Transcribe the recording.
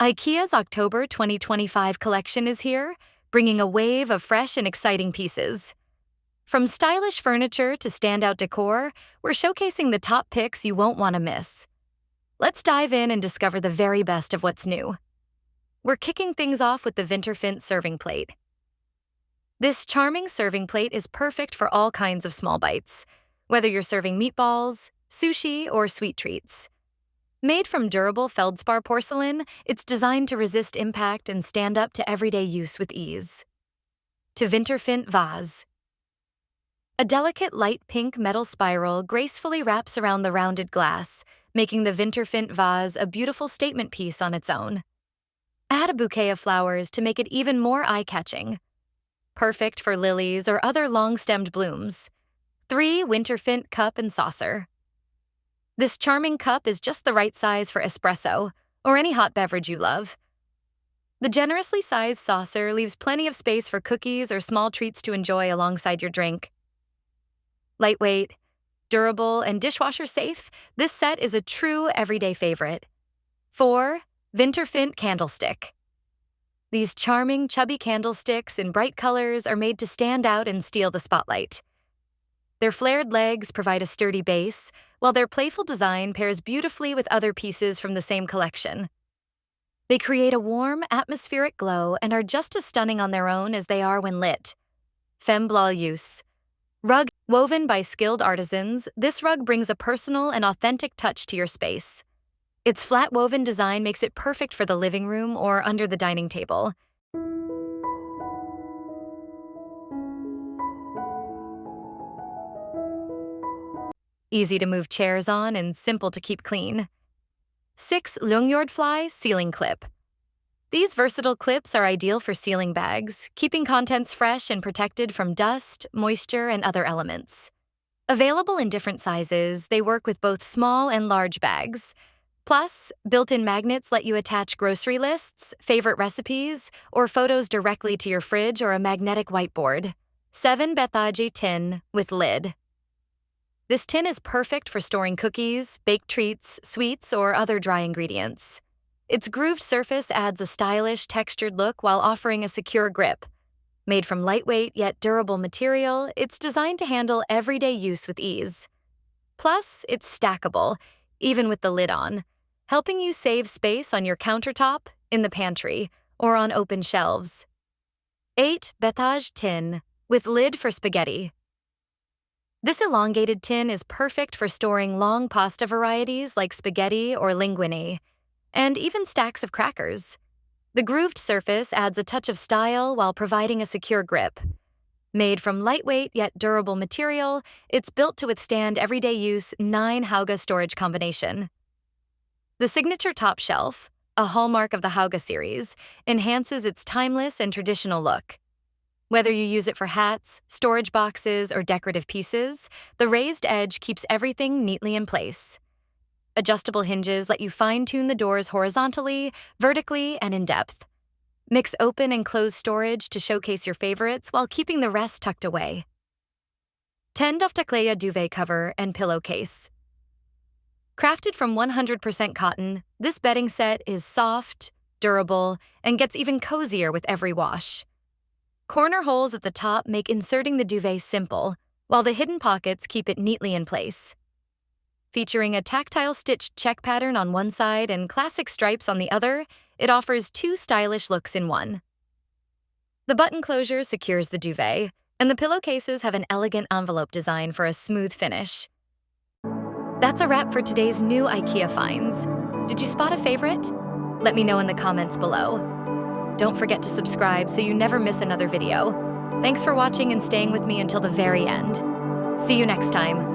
IKEA's October 2025 collection is here, bringing a wave of fresh and exciting pieces. From stylish furniture to standout decor, we're showcasing the top picks you won't want to miss. Let's dive in and discover the very best of what's new. We're kicking things off with the VINTERFINT serving plate. This charming serving plate is perfect for all kinds of small bites, whether you're serving meatballs, sushi, or sweet treats. Made from durable feldspar porcelain, it's designed to resist impact and stand up to everyday use with ease. To VINTERFINT Vase. A delicate light pink metal spiral gracefully wraps around the rounded glass, making the VINTERFINT Vase a beautiful statement piece on its own. Add a bouquet of flowers to make it even more eye-catching. Perfect for lilies or other long-stemmed blooms. 3 VINTERFINT cup and saucer. This charming cup is just the right size for espresso, or any hot beverage you love. The generously sized saucer leaves plenty of space for cookies or small treats to enjoy alongside your drink. Lightweight, durable, and dishwasher safe, this set is a true everyday favorite. 4 VINTERFINT Candlestick. These charming, chubby candlesticks in bright colors are made to stand out and steal the spotlight. Their flared legs provide a sturdy base, while their playful design pairs beautifully with other pieces from the same collection. They create a warm, atmospheric glow and are just as stunning on their own as they are when lit. BLÅLJUS. Rug woven by skilled artisans, this rug brings a personal and authentic touch to your space. Its flat-woven design makes it perfect for the living room or under the dining table. Easy to move chairs on and simple to keep clean. 6 LJUNGJORDFLY ceiling clip. These versatile clips are ideal for sealing bags, keeping contents fresh and protected from dust, moisture, and other elements. Available in different sizes, they work with both small and large bags. Plus, built-in magnets let you attach grocery lists, favorite recipes, or photos directly to your fridge or a magnetic whiteboard. 7 BETTHAJ tin with lid. This tin is perfect for storing cookies, baked treats, sweets, or other dry ingredients. Its grooved surface adds a stylish, textured look while offering a secure grip. Made from lightweight yet durable material, it's designed to handle everyday use with ease. Plus, it's stackable, even with the lid on, helping you save space on your countertop, in the pantry, or on open shelves. 8 BETTHAJ tin with lid for spaghetti. This elongated tin is perfect for storing long pasta varieties like spaghetti or linguine, and even stacks of crackers. The grooved surface adds a touch of style while providing a secure grip. Made from lightweight yet durable material, it's built to withstand everyday use 9 HAUGA storage combination. The signature top shelf, a hallmark of the HAUGA series, enhances its timeless and traditional look. Whether you use it for hats, storage boxes, or decorative pieces, the raised edge keeps everything neatly in place. Adjustable hinges let you fine-tune the doors horizontally, vertically, and in depth. Mix open and closed storage to showcase your favorites while keeping the rest tucked away. 10 DOFTAKLEJA duvet cover and pillowcase. Crafted from 100% cotton, this bedding set is soft, durable, and gets even cozier with every wash. Corner holes at the top make inserting the duvet simple, while the hidden pockets keep it neatly in place. Featuring a tactile stitched check pattern on one side and classic stripes on the other, it offers 2 stylish looks in one. The button closure secures the duvet, and the pillowcases have an elegant envelope design for a smooth finish. That's a wrap for today's new IKEA finds. Did you spot a favorite? Let me know in the comments below. Don't forget to subscribe so you never miss another video. Thanks for watching and staying with me until the very end. See you next time.